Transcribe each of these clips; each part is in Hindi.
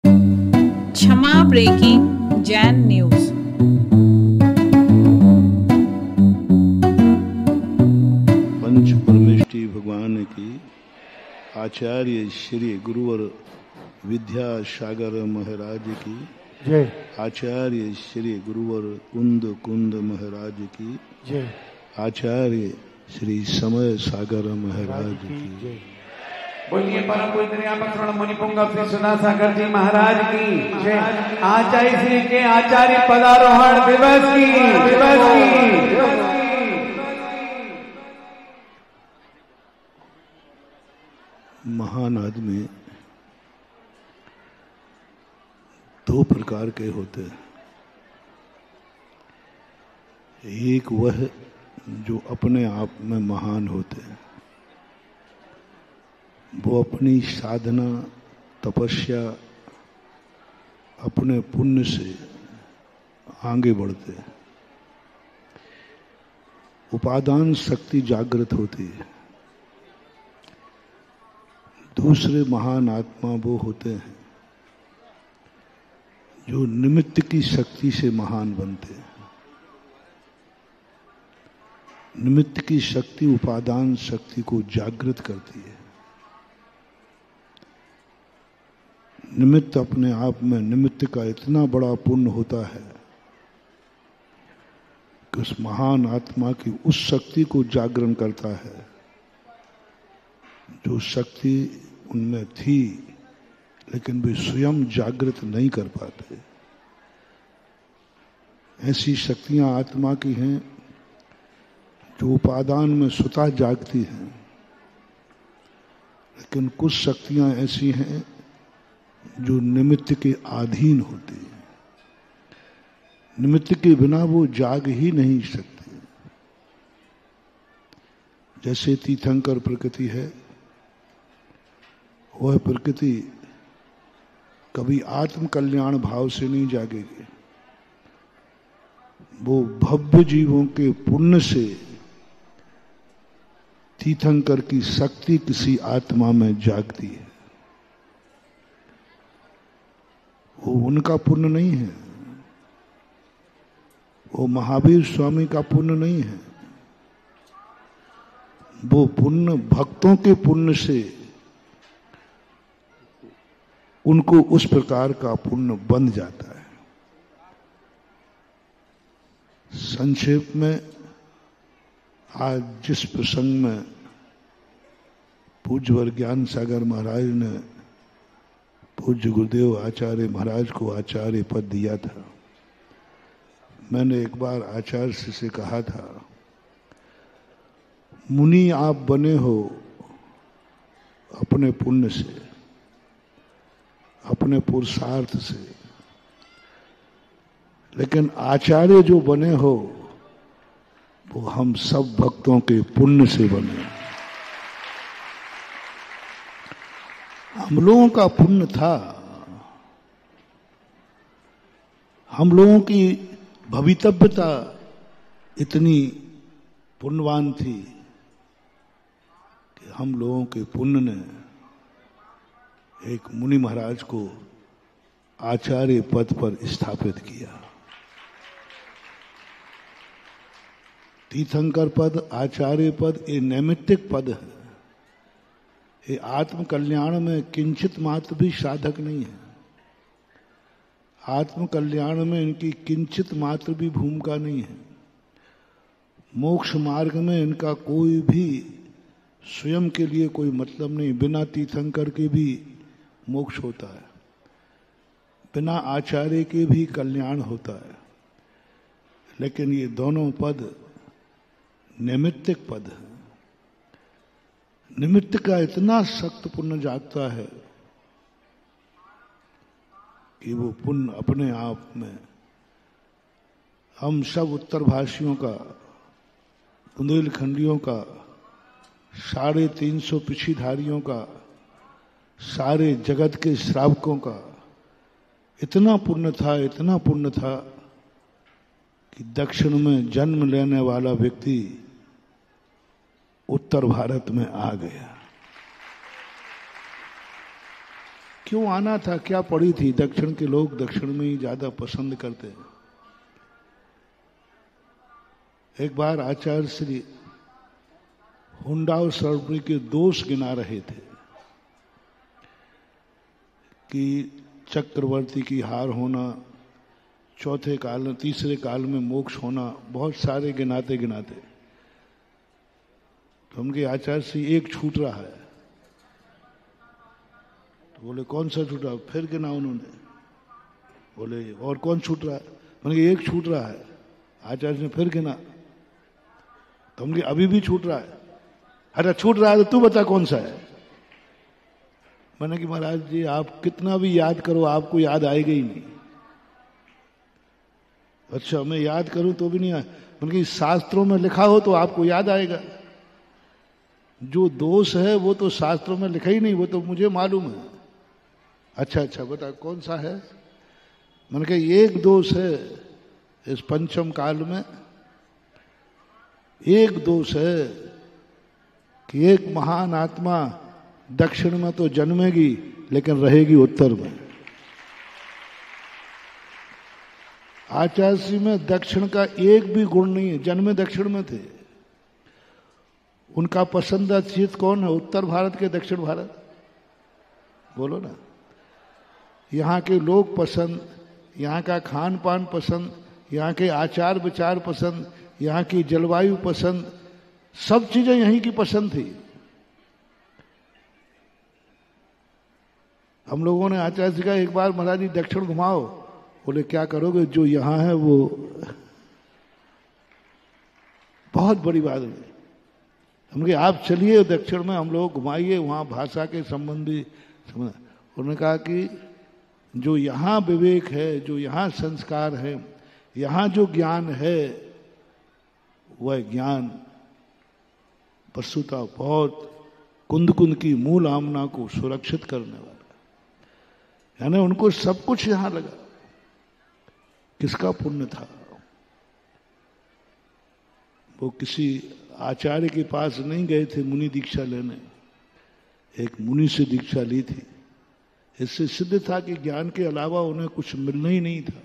क्षमा ब्रेकिंग जैन न्यूज। पंच परमेष्टि भगवान की आचार्य श्री गुरुवर विद्यासागर महाराज की जय। आचार्य श्री गुरुवर कुंद कुंद महाराज की जय। आचार्य श्री समय सागर महाराज की जय। बोलिए परम पूजनीय आपत्रण मुनि पुंगव श्री सुधा सागर जी महाराज की जय। आचार्य श्री के आचार्य पदारोहण दिवस की महान आदमी दो प्रकार के होते हैं। एक वह जो अपने आप में महान होते हैं, वो अपनी साधना तपस्या अपने पुण्य से आगे बढ़ते हैं, उपादान शक्ति जागृत होती है। दूसरे महान आत्मा वो होते हैं जो निमित्त की शक्ति से महान बनते हैं। निमित्त की शक्ति उपादान शक्ति को जागृत करती है। निमित्त अपने आप में निमित्त का इतना बड़ा पुण्य होता है कि उस महान आत्मा की उस शक्ति को जागरण करता है जो शक्ति उनमें थी, लेकिन वे स्वयं जागृत नहीं कर पाते। ऐसी शक्तियां आत्मा की हैं जो उपादान में स्वतः जागती हैं, लेकिन कुछ शक्तियां ऐसी हैं जो निमित्त के अधीन होती है। निमित्त के बिना वो जाग ही नहीं सकती। जैसे तीर्थंकर प्रकृति है, वह प्रकृति कभी आत्म कल्याण भाव से नहीं जागेगी। वो भव्य जीवों के पुण्य से तीर्थंकर की शक्ति किसी आत्मा में जागती है। वो उनका पुण्य नहीं है, वो महावीर स्वामी का पुण्य नहीं है। वो पुण्य भक्तों के पुण्य से उनको उस प्रकार का पुण्य बन जाता है। संक्षेप में आज जिस प्रसंग में पूज्यवर ज्ञान सागर महाराज ने पूज्य गुरुदेव आचार्य महाराज को आचार्य पद दिया था, मैंने एक बार आचार्य से कहा था, मुनि आप बने हो अपने पुण्य से, अपने पुरुषार्थ से, लेकिन आचार्य जो बने हो वो हम सब भक्तों के पुण्य से बने। हम लोगों का पुण्य था, हम लोगों की भवितव्यता इतनी पुण्यवान थी कि हम लोगों के पुण्य ने एक मुनि महाराज को आचार्य पद पर स्थापित किया। तीर्थंकर पद, आचार्य पद ये नैमित्तिक पद है। ये आत्म कल्याण में किंचित मात्र भी साधक नहीं है। आत्म कल्याण में इनकी किंचित मात्र भी भूमिका नहीं है। मोक्ष मार्ग में इनका कोई भी स्वयं के लिए कोई मतलब नहीं। बिना तीर्थंकर के भी मोक्ष होता है, बिना आचार्य के भी कल्याण होता है, लेकिन ये दोनों पद नैमित्तिक पद है। निमित्त का इतना सख्त पुण्य जागता है कि वो पुण्य अपने आप में हम सब उत्तर भाषियों का, बुंदेलखंडियों का, 350 पिछीधारियों का, सारे जगत के श्रावकों का इतना पुण्य था, इतना पुण्य था कि दक्षिण में जन्म लेने वाला व्यक्ति उत्तर भारत में आ गया। क्यों आना था, क्या पड़ी थी? दक्षिण के लोग दक्षिण में ही ज्यादा पसंद करते हैं। एक बार आचार्य श्री हुंडा और सर्वप्री के दोष गिना रहे थे कि चक्रवर्ती की हार होना, चौथे काल में, तीसरे काल में मोक्ष होना, बहुत सारे गिनाते गिनाते तो उनके आचार्य से एक छूट रहा है। तो बोले कौन सा छूटा? फिर गिना उन्होंने। बोले और कौन छूट रहा है? मैंने एक छूट रहा है। आचार्य ने फिर गिना तो हमने अभी भी छूट रहा है। अरे छूट रहा है तो तू बता कौन सा है? मैंने कि महाराज जी आप कितना भी याद करो आपको याद आएगा ही नहीं। अच्छा मैं याद करूं तो भी नहीं आए। मैंने कि शास्त्रों में लिखा हो तो आपको याद आएगा। जो दोष है वो तो शास्त्रों में लिखा ही नहीं, वो तो मुझे मालूम है। अच्छा बता कौन सा है? मैंने कहा एक दोष है इस पंचम काल में, एक दोष है कि एक महान आत्मा दक्षिण में तो जन्मेगी लेकिन रहेगी उत्तर में। आचार्य में दक्षिण का एक भी गुण नहीं है। जन्मे दक्षिण में थे, उनका पसंदीदा चीज कौन है? उत्तर भारत के दक्षिण भारत? बोलो ना। यहाँ के लोग पसंद, यहाँ का खान पान पसंद, यहाँ के आचार विचार पसंद, यहाँ की जलवायु पसंद, सब चीजें यहीं की पसंद थी। हम लोगों ने आचार्य से कहा एक बार महाराज जी दक्षिण घुमाओ। बोले क्या करोगे? जो यहां है वो बहुत बड़ी बात है। हम कहे आप चलिए दक्षिण में, हम लोग घुमाइए, वहां भाषा के संबंधी। उन्होंने कहा कि जो यहाँ विवेक है, जो यहाँ संस्कार है, यहाँ जो ज्ञान है, वह ज्ञान वस्तुतः बहुत कुंद कुंद की मूल आमना को सुरक्षित करने वाला। यानी उनको सब कुछ यहां लगा। किसका पुण्य था? वो किसी आचार्य के पास नहीं गए थे मुनि दीक्षा लेने, एक मुनि से दीक्षा ली थी। इससे सिद्ध था कि ज्ञान के अलावा उन्हें कुछ मिलना ही नहीं था।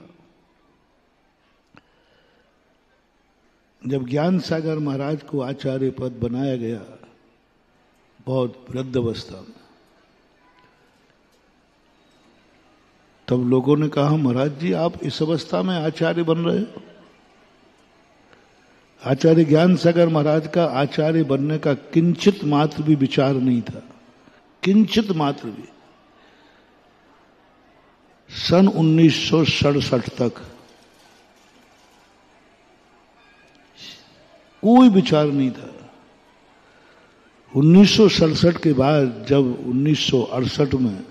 जब ज्ञान सागर महाराज को आचार्य पद बनाया गया बहुत वृद्ध अवस्था में, तब लोगों ने कहा महाराज जी आप इस अवस्था में आचार्य बन रहे हो? आचार्य ज्ञान सागर महाराज का आचार्य बनने का किंचित मात्र भी विचार नहीं था, किंचित मात्र भी। सन 1967 तक कोई विचार नहीं था। 1967 के बाद जब 1968 में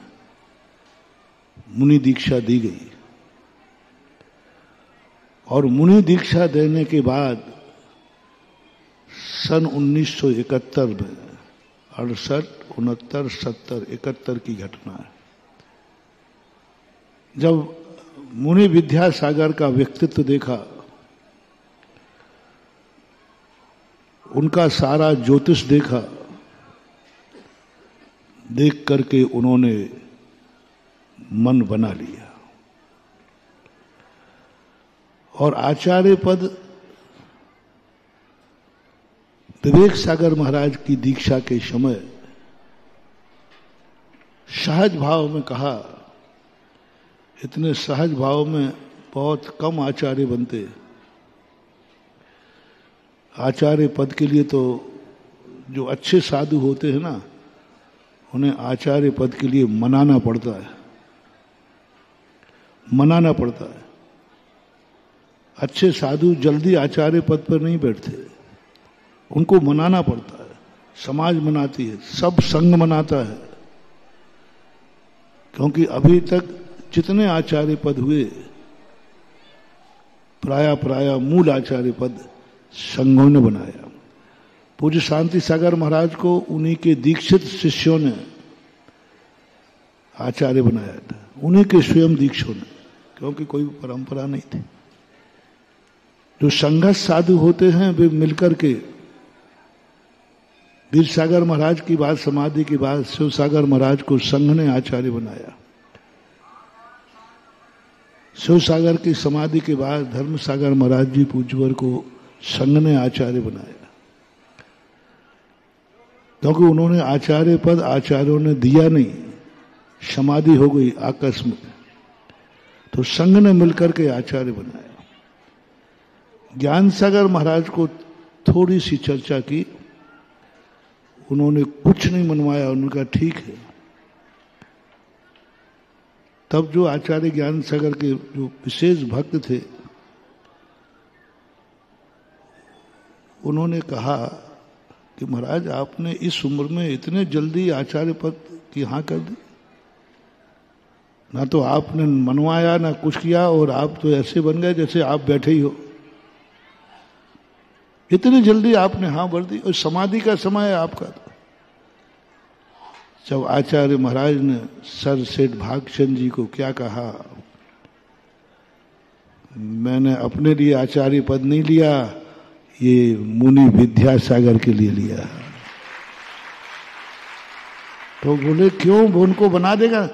मुनि दीक्षा दी गई और मुनि दीक्षा देने के बाद सन 1971 में 68, 69, 70, 71 की घटना है, जब मुनि विद्यासागर का व्यक्तित्व देखा, उनका सारा ज्योतिष देखा, देख करके उन्होंने मन बना लिया और आचार्य पद विवेक सागर महाराज की दीक्षा के समय सहज भाव में कहा। इतने सहज भाव में बहुत कम आचार्य बनते। आचार्य पद के लिए तो जो अच्छे साधु होते हैं ना, उन्हें आचार्य पद के लिए मनाना पड़ता है, मनाना पड़ता है। अच्छे साधु जल्दी आचार्य पद पर नहीं बैठते, उनको मनाना पड़ता है। समाज मनाती है, सब संघ मनाता है, क्योंकि अभी तक जितने आचार्य पद हुए प्राय मूल आचार्य पद संघों ने बनाया। पूज्य शांति सागर महाराज को उन्हीं के दीक्षित शिष्यों ने आचार्य बनाया था, उन्हीं के स्वयं दीक्षों ने, क्योंकि कोई परंपरा नहीं थी। जो संघर्ष साधु होते हैं वे मिलकर के, वीर सागर महाराज की बात समाधि के बाद शिव सागर महाराज को संघ ने आचार्य बनाया। शिव सागर की समाधि के बाद धर्म सागर महाराज जी पूज्यवर को संघ ने आचार्य बनाया, क्योंकि उन्होंने आचार्य पद आचार्यों ने दिया नहीं, समाधि हो गई आकस्मिक, तो संघ ने मिलकर के आचार्य बनाया। ज्ञान सागर महाराज को थोड़ी सी चर्चा की, उन्होंने कुछ नहीं मनवाया, उन्होंने कहा ठीक है। तब जो आचार्य ज्ञान सागर के जो विशेष भक्त थे, उन्होंने कहा कि महाराज आपने इस उम्र में इतने जल्दी आचार्य पद की हाँ कर दी, ना तो आपने मनवाया ना कुछ किया, और आप तो ऐसे बन गए जैसे आप बैठे ही हो। इतनी जल्दी आपने हाँ भर दी, और समाधि का समय है आपका। जब आचार्य महाराज ने सर सेठ भागचंद जी को क्या कहा, मैंने अपने लिए आचार्य पद नहीं लिया, ये मुनि विद्यासागर के लिए लिया। तो बोले क्यों, उनको बना देगा?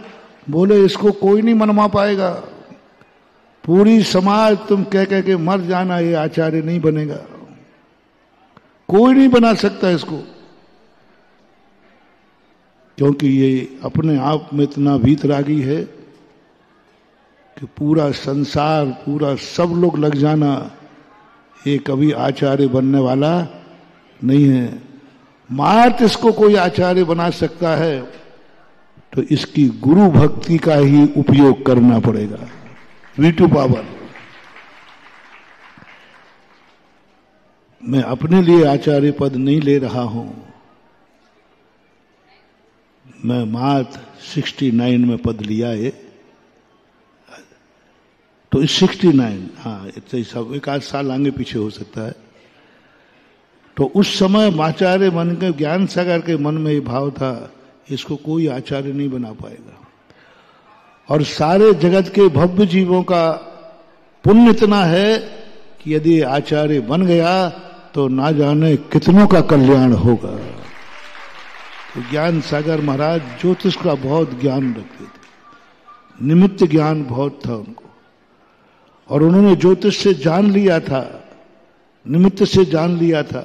बोले इसको कोई नहीं मनवा पाएगा, पूरी समाज तुम कह कह के मर जाना, ये आचार्य नहीं बनेगा, कोई नहीं बना सकता इसको, क्योंकि ये अपने आप में इतना वीतरागी है कि पूरा संसार, पूरा सब लोग लग जाना, ये कभी आचार्य बनने वाला नहीं है। मात्र इसको कोई आचार्य बना सकता है तो इसकी गुरु भक्ति का ही उपयोग करना पड़ेगा, वीटू पावर। मैं अपने लिए आचार्य पद नहीं ले रहा हूं, मैं मात्र 69 में पद लिया है। तो 69, हाँ इतना सब एक आध साल आगे पीछे हो सकता है। तो उस समय आचार्य मन के ज्ञान सागर के मन में ये भाव था, इसको कोई आचार्य नहीं बना पाएगा, और सारे जगत के भव्य जीवों का पुण्य इतना है कि यदि आचार्य बन गया तो ना जाने कितनों का कल्याण होगा। तो ज्ञान सागर महाराज ज्योतिष का बहुत ज्ञान रखते थे, निमित्त ज्ञान बहुत था उनको, और उन्होंने ज्योतिष से जान लिया था, निमित्त से जान लिया था।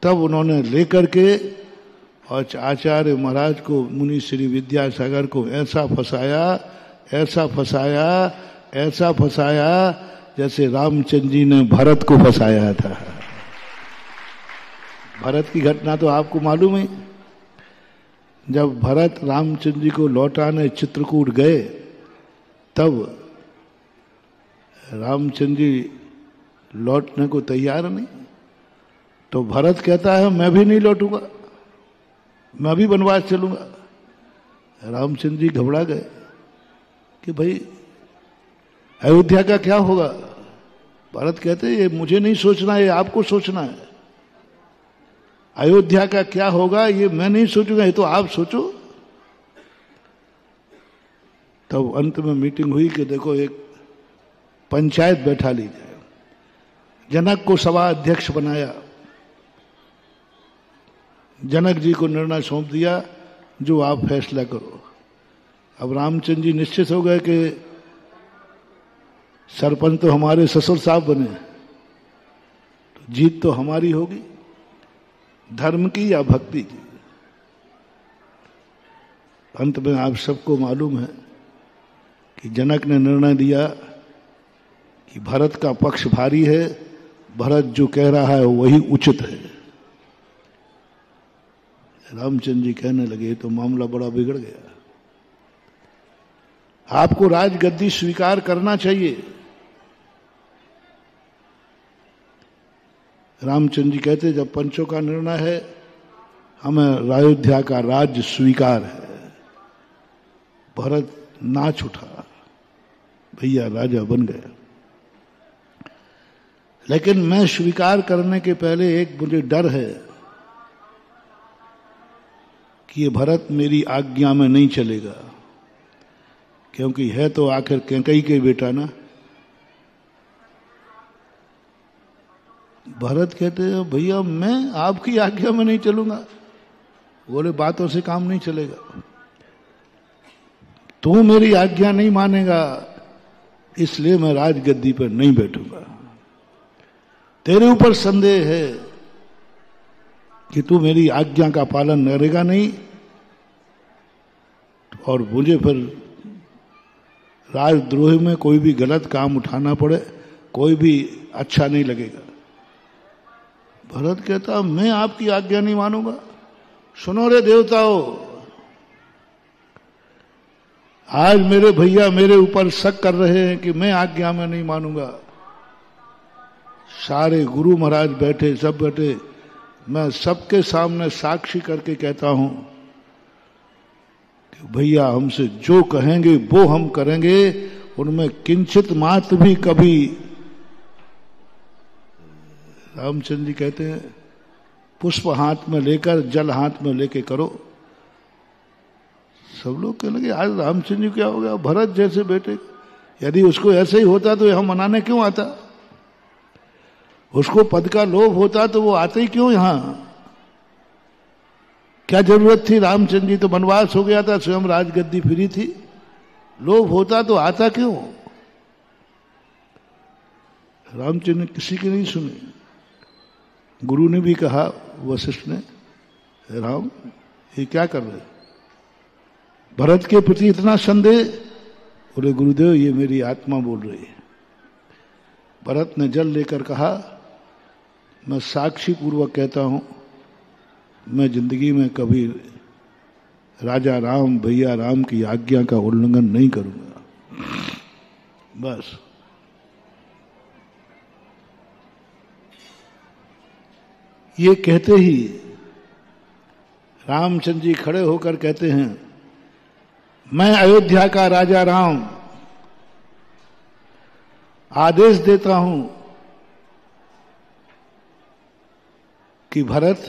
तब उन्होंने लेकर के और आचार्य महाराज को, मुनि श्री विद्यासागर को ऐसा फंसाया, ऐसा फंसाया, ऐसा फंसाया जैसे रामचंद्र जी ने भरत को फंसाया था। भरत की घटना तो आपको मालूम है। जब भरत रामचंद्र जी को लौटाने चित्रकूट गए, तब रामचंद्र जी लौटने को तैयार नहीं, तो भरत कहता है मैं भी नहीं लौटूंगा, मैं भी वनवास चलूंगा। रामचंद्र जी घबरा गए कि भाई अयोध्या का क्या होगा। भरत कहते ये मुझे नहीं सोचना, ये आपको सोचना है। अयोध्या का क्या होगा ये मैं नहीं सोचूंगा, ये तो आप सोचो। तब अंत में मीटिंग हुई कि देखो एक पंचायत बैठा ली जाए। जनक को सभा अध्यक्ष बनाया, जनक जी को निर्णय सौंप दिया, जो आप फैसला करो। अब रामचंद्र जी निश्चित हो गए कि सरपंच तो हमारे ससुर साहब बने, तो जीत तो हमारी होगी, धर्म की या भक्ति की। अंत में आप सबको मालूम है कि जनक ने निर्णय दिया कि भरत का पक्ष भारी है, भरत जो कह रहा है वही उचित है। रामचंद्र जी कहने लगे तो मामला बड़ा बिगड़ गया, आपको राजगद्दी स्वीकार करना चाहिए। रामचंद्र जी कहते जब पंचों का निर्णय है, हमें अयोध्या का राज्य स्वीकार है। भरत नाच उठा, भैया राजा बन गया। लेकिन मैं स्वीकार करने के पहले एक मुझे डर है कि ये भरत मेरी आज्ञा में नहीं चलेगा, क्योंकि है तो आखिर कैकेयी के बेटा ना। भरत कहते हैं भैया मैं आपकी आज्ञा में नहीं चलूंगा। बोले बातों से काम नहीं चलेगा। तू मेरी आज्ञा नहीं मानेगा, इसलिए मैं राजगद्दी पर नहीं बैठूंगा। तेरे ऊपर संदेह है कि तू मेरी आज्ञा का पालन करेगा नहीं, और मुझे फिर राजद्रोह में कोई भी गलत काम उठाना पड़े, कोई भी अच्छा नहीं लगेगा। भरत कहता मैं आपकी आज्ञा नहीं मानूंगा। सुनो रे देवताओं, आज मेरे भैया मेरे ऊपर शक कर रहे हैं कि मैं आज्ञा में नहीं मानूंगा। सारे गुरु महाराज बैठे, सब बैठे, मैं सबके सामने साक्षी करके कहता हूं कि भैया हमसे जो कहेंगे वो हम करेंगे, उनमें किंचित मात्र भी कभी। रामचंद्र जी कहते हैं पुष्प हाथ में लेकर जल हाथ में लेके करो। सब लोग कहने लगे आज रामचंद्र जी क्या हो गया, भरत जैसे बेटे, यदि उसको ऐसे ही होता तो यहां मनाने क्यों आता? उसको पद का लोभ होता तो वो आते ही क्यों यहां? क्या जरूरत थी? रामचंद्र जी तो वनवास हो गया था, स्वयं राजगद्दी फ्री थी, लोभ होता तो आता क्यों? रामचंद्र ने किसी की नहीं सुनी। गुरु ने भी कहा, वशिष्ठ ने, राम ये क्या कर रहे, भरत के प्रति इतना संदेह? बोले गुरुदेव ये मेरी आत्मा बोल रही है। भरत ने जल लेकर कहा मैं साक्षी पूर्वक कहता हूं, मैं जिंदगी में कभी राजा राम भैया राम की आज्ञा का उल्लंघन नहीं करूंगा। बस ये कहते ही रामचंद्र जी खड़े होकर कहते हैं मैं अयोध्या का राजा राम आदेश देता हूं कि भरत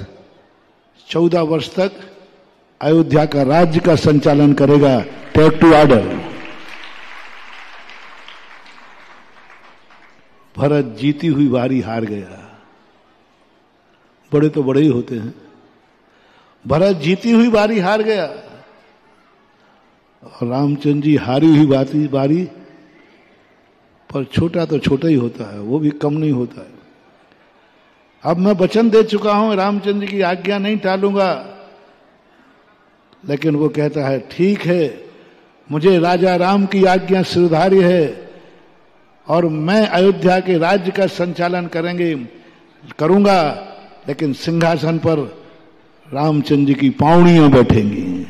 14 वर्ष तक अयोध्या का राज्य का संचालन करेगा। Take to order. भरत जीती हुई बारी हार गया। बड़े तो बड़े ही होते हैं। भरत जीती हुई बारी हार गया और रामचंद्र जी हारी हुई बारी पर छोटा तो छोटा ही होता है, वो भी कम नहीं होता है। अब मैं वचन दे चुका हूं, रामचंद्र की आज्ञा नहीं टालूंगा। लेकिन वो कहता है ठीक है, मुझे राजा राम की आज्ञा सिरधार्य है और मैं अयोध्या के राज्य का संचालन करूंगा, लेकिन सिंहासन पर रामचंद्र जी की पावड़ियां बैठेंगी।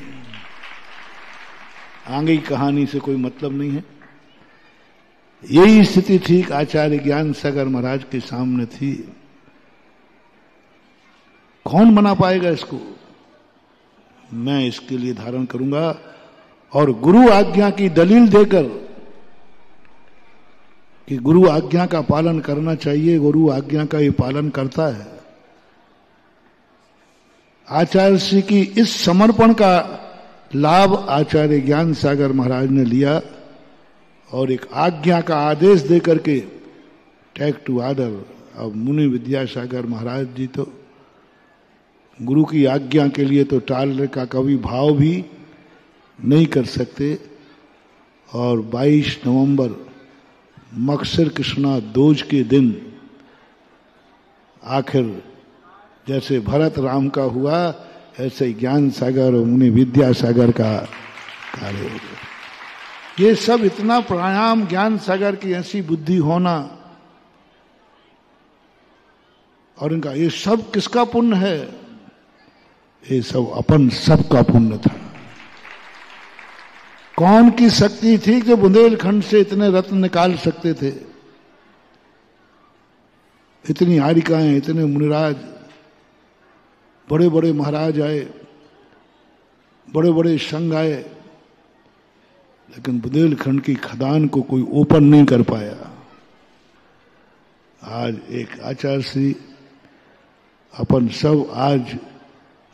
आगे की कहानी से कोई मतलब नहीं है। यही स्थिति ठीक आचार्य ज्ञान सागर महाराज के सामने थी। कौन बना पाएगा इसको? मैं इसके लिए धारण करूंगा और गुरु आज्ञा की दलील देकर कि गुरु आज्ञा का पालन करना चाहिए, गुरु आज्ञा का ये पालन करता है। आचार्य श्री की इस समर्पण का लाभ आचार्य ज्ञान सागर महाराज ने लिया और एक आज्ञा का आदेश देकर के टेक टू ऑर्डर। अब मुनि विद्यासागर महाराज जी तो गुरु की आज्ञा के लिए तो टालने का कभी भाव भी नहीं कर सकते। और 22 नवंबर मकसर कृष्णा दोज के दिन आखिर जैसे भरत राम का हुआ, ऐसे ज्ञान सागर और मुनि विद्यासागर का कार्य हो गया। ये सब इतना प्राणायाम, ज्ञान सागर की ऐसी बुद्धि होना, और इनका ये सब किसका पुण्य है? ये सब अपन सबका पुण्य था। कौन की शक्ति थी जो बुंदेलखंड से इतने रत्न निकाल सकते थे? इतनी आरिकाएं, इतने मुनिराज, बड़े बड़े महाराज आए, बड़े बड़े संघ आए, लेकिन बुंदेलखंड की खदान को कोई ओपन नहीं कर पाया। आज एक आचार्य श्री अपन सब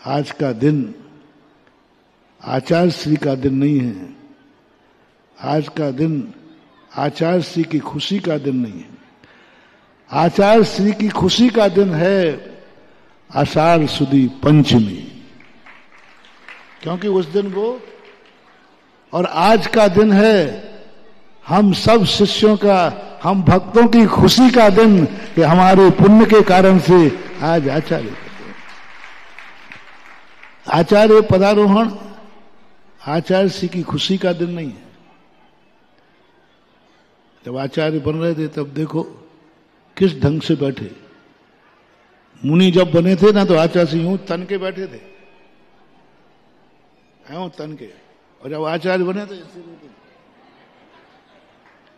आज का दिन आचार्य श्री का दिन नहीं है। आज का दिन आचार्य श्री की खुशी का दिन नहीं है। आचार्य श्री की खुशी का दिन है आषाढ़ सुदी पंचमी, क्योंकि उस दिन वो और आज का दिन है हम सब शिष्यों का, हम भक्तों की खुशी का दिन कि हमारे पुण्य के कारण से आज आचार्य पदारोहण आचार्य श्री की खुशी का दिन नहीं है। जब आचार्य बन रहे थे तब देखो किस ढंग से बैठे। मुनि जब बने थे ना तो आचार्य श्री यूं तन के बैठे थे, यूं तन के, और जब आचार्य बने तो ऐसे बैठे।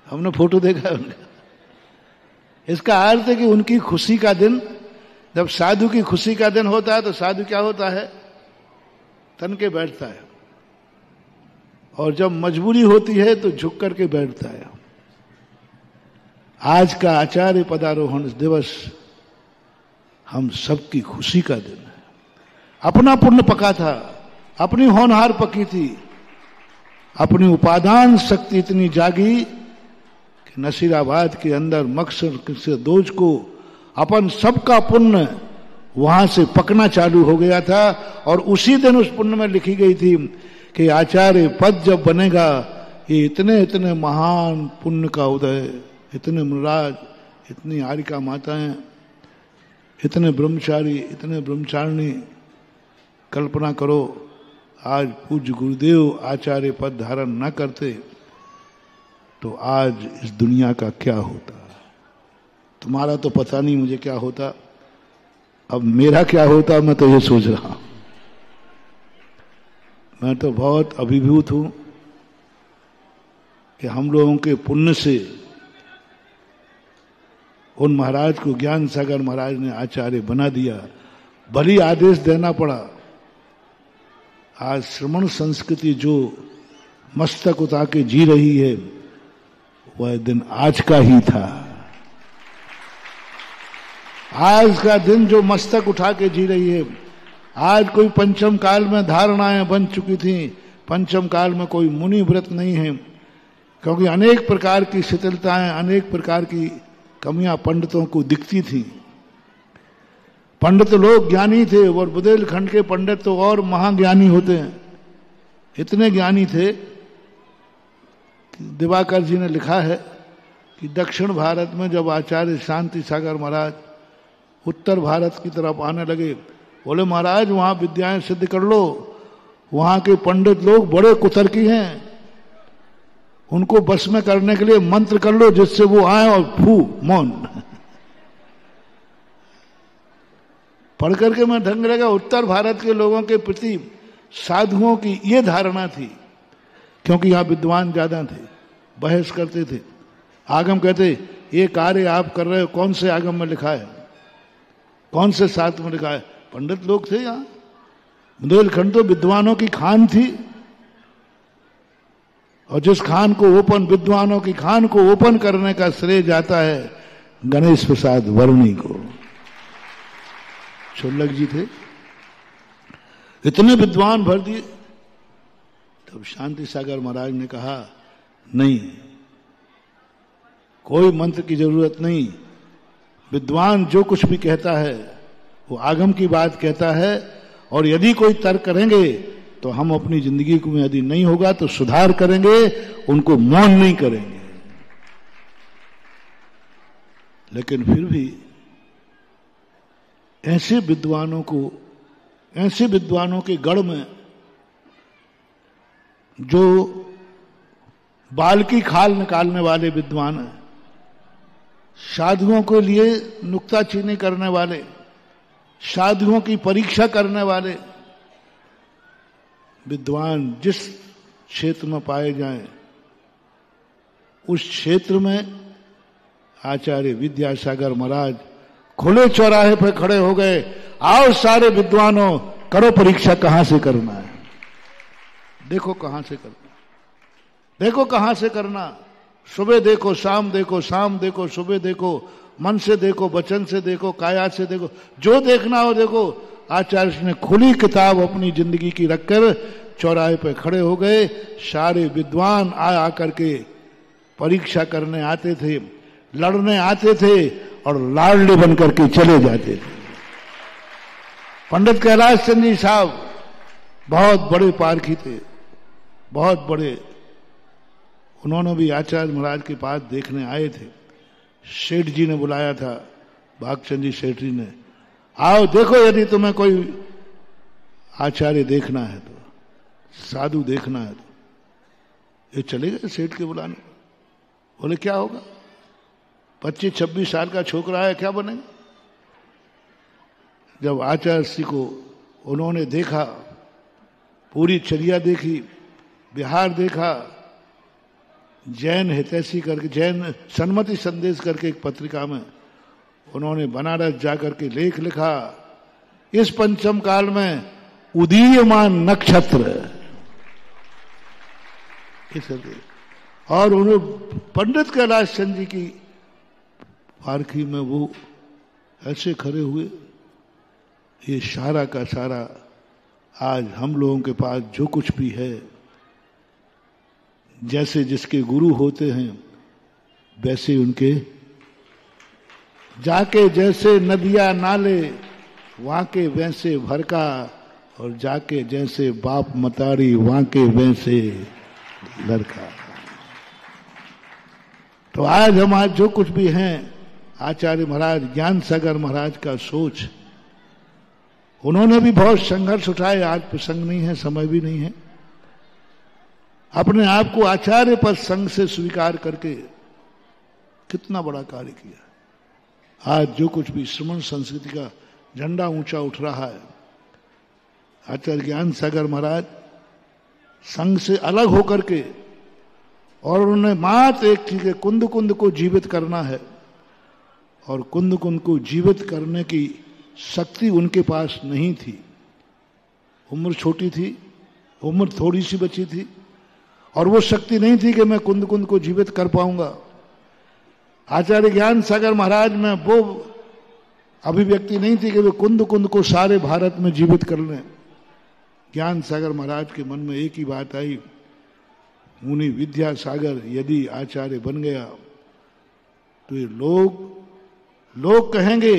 हमने फोटो देखा है उनका। इसका अर्थ है कि उनकी खुशी का दिन, जब साधु की खुशी का दिन होता है तो साधु क्या होता है, तन के बैठता है, और जब मजबूरी होती है तो झुक करके बैठता है। आज का आचार्य पदारोहण दिवस हम सबकी खुशी का दिन है। अपना पुण्य पका था, अपनी होनहार पकी थी, अपनी उपादान शक्ति इतनी जागी कि नसीराबाद के अंदर मकसद से दोज को अपन सबका पुण्य वहां से पकना चालू हो गया था। और उसी दिन उस पुण्य में लिखी गई थी कि आचार्य पद जब बनेगा, ये इतने इतने महान पुण्य का उदय, इतने मुराद, इतनी आरिका माताएं, इतने ब्रह्मचारी, इतने ब्रह्मचारिणी, कल्पना करो आज पूज्य गुरुदेव आचार्य पद धारण न करते तो आज इस दुनिया का क्या होता। तुम्हारा तो पता नहीं मुझे क्या होता, अब मेरा क्या होता मैं तो ये सोच रहा हूं। मैं तो बहुत अभिभूत हूं कि हम लोगों के पुण्य से उन महाराज को ज्ञान सागर महाराज ने आचार्य बना दिया। भली आदेश देना पड़ा। आज श्रमण संस्कृति जो मस्तक उठा के जी रही है वह दिन आज का ही था। आज का दिन जो मस्तक उठा के जी रही है, आज कोई पंचम काल में धारणाएं बन चुकी थी, पंचम काल में कोई मुनि व्रत नहीं है, क्योंकि अनेक प्रकार की शिथिलताएं, अनेक प्रकार की कमियां पंडितों को दिखती थी। पंडित लोग ज्ञानी थे और बुंदेलखंड के पंडित तो और महाज्ञानी होते हैं। इतने ज्ञानी थे, दिवाकर जी ने लिखा है कि दक्षिण भारत में जब आचार्य शांति सागर महाराज उत्तर भारत की तरफ आने लगे, बोले महाराज वहां विद्याएं सिद्ध कर लो, वहां के पंडित लोग बड़े कुतर्की हैं, उनको बस में करने के लिए मंत्र कर लो जिससे वो आए और फू मौन। पढ़ करके मैं ढंग लगा। उत्तर भारत के लोगों के प्रति साधुओं की ये धारणा थी, क्योंकि यहां विद्वान ज्यादा थे, बहस करते थे। आगम कहते ये कार्य आप कर रहे हो कौन से आगम में लिखा है, कौन से शास्त्र में लिखा है। पंडित लोग थे यहाँ। बुंदेलखंड तो विद्वानों की खान थी, और जिस खान को ओपन, विद्वानों की खान को ओपन करने का श्रेय जाता है गणेश प्रसाद वर्णी को। छोलक जी थे, इतने विद्वान भर दिए। तब शांति सागर महाराज ने कहा नहीं, कोई मंत्र की जरूरत नहीं, विद्वान जो कुछ भी कहता है वो आगम की बात कहता है, और यदि कोई तर्क करेंगे तो हम अपनी जिंदगी में यदि नहीं होगा तो सुधार करेंगे, उनको मौन नहीं करेंगे। लेकिन फिर भी ऐसे विद्वानों के गढ़ में जो बाल की खाल निकालने वाले विद्वान हैं, साधुओं के लिए नुक्ताचीनी करने वाले, साधुओं की परीक्षा करने वाले विद्वान जिस क्षेत्र में पाए जाएं, उस क्षेत्र में आचार्य विद्यासागर महाराज खुले चौराहे पर खड़े हो गए। आओ सारे विद्वानों, करो परीक्षा, कहां से करना है, देखो कहां से करना, देखो कहां से करना। सुबह देखो, शाम देखो, शाम देखो, सुबह देखो, मन से देखो, वचन से देखो, काया से देखो, जो देखना हो देखो। आचार्य ने खुली किताब अपनी जिंदगी की रखकर चौराहे पे खड़े हो गए। सारे विद्वान आकर के परीक्षा करने आते थे, लड़ने आते थे और लाडले बन करके चले जाते थे। पंडित कैलाश चंद जी साहब बहुत बड़े पारखी थे, बहुत बड़े, उन्होंने भी आचार्य महाराज के पास देखने आए थे। सेठ जी ने बुलाया था, भागचंद जी सेठ जी ने, आओ देखो यदि तुम्हें कोई आचार्य देखना है तो, साधु देखना है तो। ये चले गए सेठ के बुलाने। बोले क्या होगा, 25-26 साल का छोकरा है, क्या बनेगा। जब आचार्य श्री को उन्होंने देखा, पूरी चर्या देखी, बिहार देखा, जैन हितैषी करके, जैन सन्मति संदेश करके एक पत्रिका में उन्होंने बनारस जाकर के लेख लिखा, इस पंचम काल में उदीयमान नक्षत्र, और उन्होंने पंडित कैलाश चंद जी की पारखी में वो ऐसे खड़े हुए। ये सारा का सारा आज हम लोगों के पास जो कुछ भी है, जैसे जिसके गुरु होते हैं वैसे उनके, जाके जैसे नदियां नाले वहां के वैसे भरका, और जाके जैसे बाप मतारी वहां के वैसे लड़का। तो आज हम आज जो कुछ भी हैं, आचार्य महाराज, ज्ञान सागर महाराज का सोच, उन्होंने भी बहुत संघर्ष उठाए। आज प्रसंग नहीं है, समय भी नहीं है। अपने आप को आचार्य पद संघ से स्वीकार करके कितना बड़ा कार्य किया। आज जो कुछ भी श्रमण संस्कृति का झंडा ऊंचा उठ रहा है, आचार्य ज्ञान सागर महाराज संघ से अलग होकर के, और उन्होंने मात्र एक चीज है, कुंद कुंद को जीवित करना है। और कुंद कुंद को जीवित करने की शक्ति उनके पास नहीं थी। उम्र छोटी थी, उम्र थोड़ी सी बची थी, और वो शक्ति नहीं थी कि मैं कुंद कुंद को जीवित कर पाऊंगा। आचार्य ज्ञान सागर महाराज में वो अभिव्यक्ति नहीं थी कि वे कुंद कुंद को सारे भारत में जीवित कर लें। ज्ञान सागर महाराज के मन में एक ही बात आई, मुनि विद्या सागर यदि आचार्य बन गया तो ये लोग कहेंगे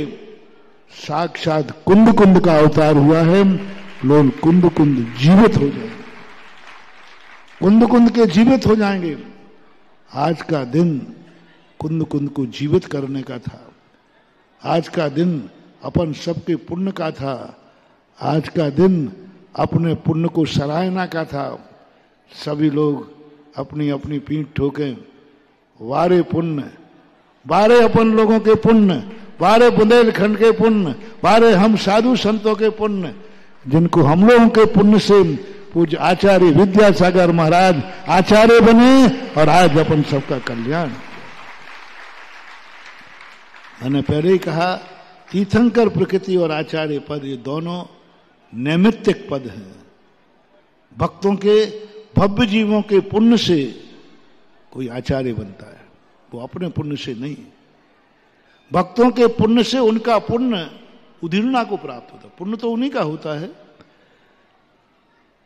साक्षात कुंद कुंद का अवतार हुआ है। लोग कुंद कुंद जीवित हो जाएंगे, कुंद कुंद के जीवित हो जाएंगे। आज का दिन कुंद कुंद को जीवित करने का था। आज का दिन अपन सबके पुण्य का था। आज का दिन अपने पुण्य को सराहना का था। सभी लोग अपनी अपनी पीठ ठोके, वारे पुण्य, वारे अपन लोगों के पुण्य, वारे बुंदेलखंड के पुण्य, वारे हम साधु संतों के पुण्य, जिनको हम लोगों के पुण्य से पूज्य आचार्य विद्यासागर महाराज आचार्य बने और आज अपन सबका कल्याण। मैंने पहले ही कहा, तीर्थंकर प्रकृति और आचार्य पद ये दोनों नैमित्तिक पद हैं। भक्तों के, भव्य जीवों के पुण्य से कोई आचार्य बनता है, वो अपने पुण्य से नहीं। भक्तों के पुण्य से उनका पुण्य उदीर्णा को प्राप्त होता है। पुण्य तो उन्हीं का होता है,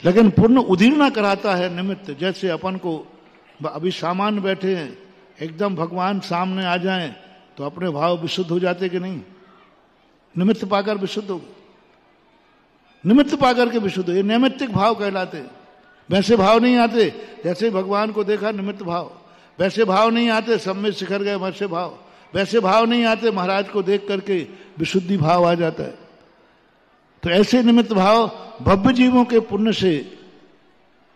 लेकिन पुण्य उदीर्णा कराता है निमित्त। जैसे अपन को अभी सामान्य बैठे हैं, एकदम भगवान सामने आ जाएं तो अपने भाव विशुद्ध हो जाते कि नहीं? निमित्त पाकर विशुद्ध हो, निमित्त पाकर के विशुद्ध, ये नैमित्तिक भाव कहलाते। वैसे भाव नहीं आते, जैसे भगवान को देखा निमित्त भाव, वैसे भाव नहीं आते सब में शिखर गए वैसे भाव, वैसे भाव नहीं आते महाराज को देख करके विशुद्धि भाव आ जाता है। तो ऐसे निमित्त भाव भव्य जीवों के पुण्य से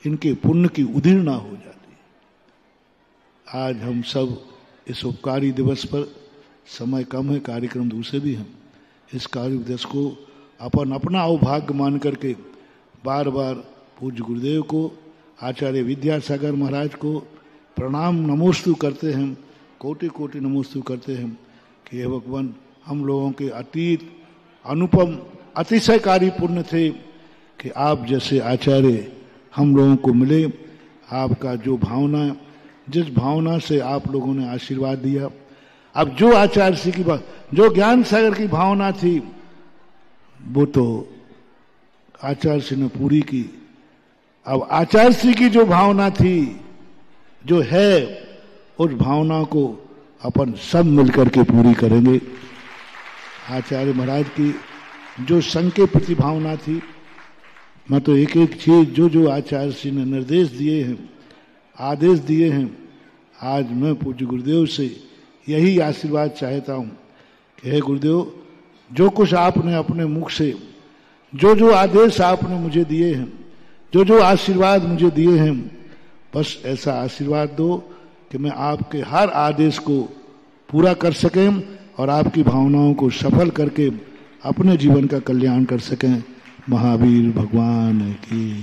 इनके पुण्य की उदीर्णा हो जाती है। आज हम सब इस उपकारी दिवस पर, समय कम है, कार्यक्रम दूसरे भी हैं, इस कार्य दिवस को अपन अपना अवभाग्य मान करके बार बार पूज्य गुरुदेव को, आचार्य विद्यासागर महाराज को प्रणाम नमोस्तु करते हैं, कोटि कोटि नमोस्तु करते हैं कि हे भगवान, हम लोगों के अतीत अनुपम अतिशयकारी पुण्य थे कि आप जैसे आचार्य हम लोगों को मिले। आपका जो भावना, जिस भावना से आप लोगों ने आशीर्वाद दिया, अब जो आचार्य श्री की बात, जो ज्ञान सागर की भावना थी वो तो आचार्य श्री ने पूरी की। अब आचार्य श्री की जो भावना थी, जो है, उस भावना को अपन सब मिलकर के पूरी करेंगे। आचार्य महाराज की जो संघ के प्रति भावना थी मैं तो एक एक चीज जो जो आचार्य श्री ने निर्देश दिए हैं, आदेश दिए हैं, आज मैं पूज्य गुरुदेव से यही आशीर्वाद चाहता हूँ कि हे गुरुदेव, जो कुछ आपने अपने मुख से, जो जो आदेश आपने मुझे दिए हैं, जो जो आशीर्वाद मुझे दिए हैं, बस ऐसा आशीर्वाद दो कि मैं आपके हर आदेश को पूरा कर सकें और आपकी भावनाओं को सफल करके अपने जीवन का कल्याण कर सकें। महावीर भगवान की।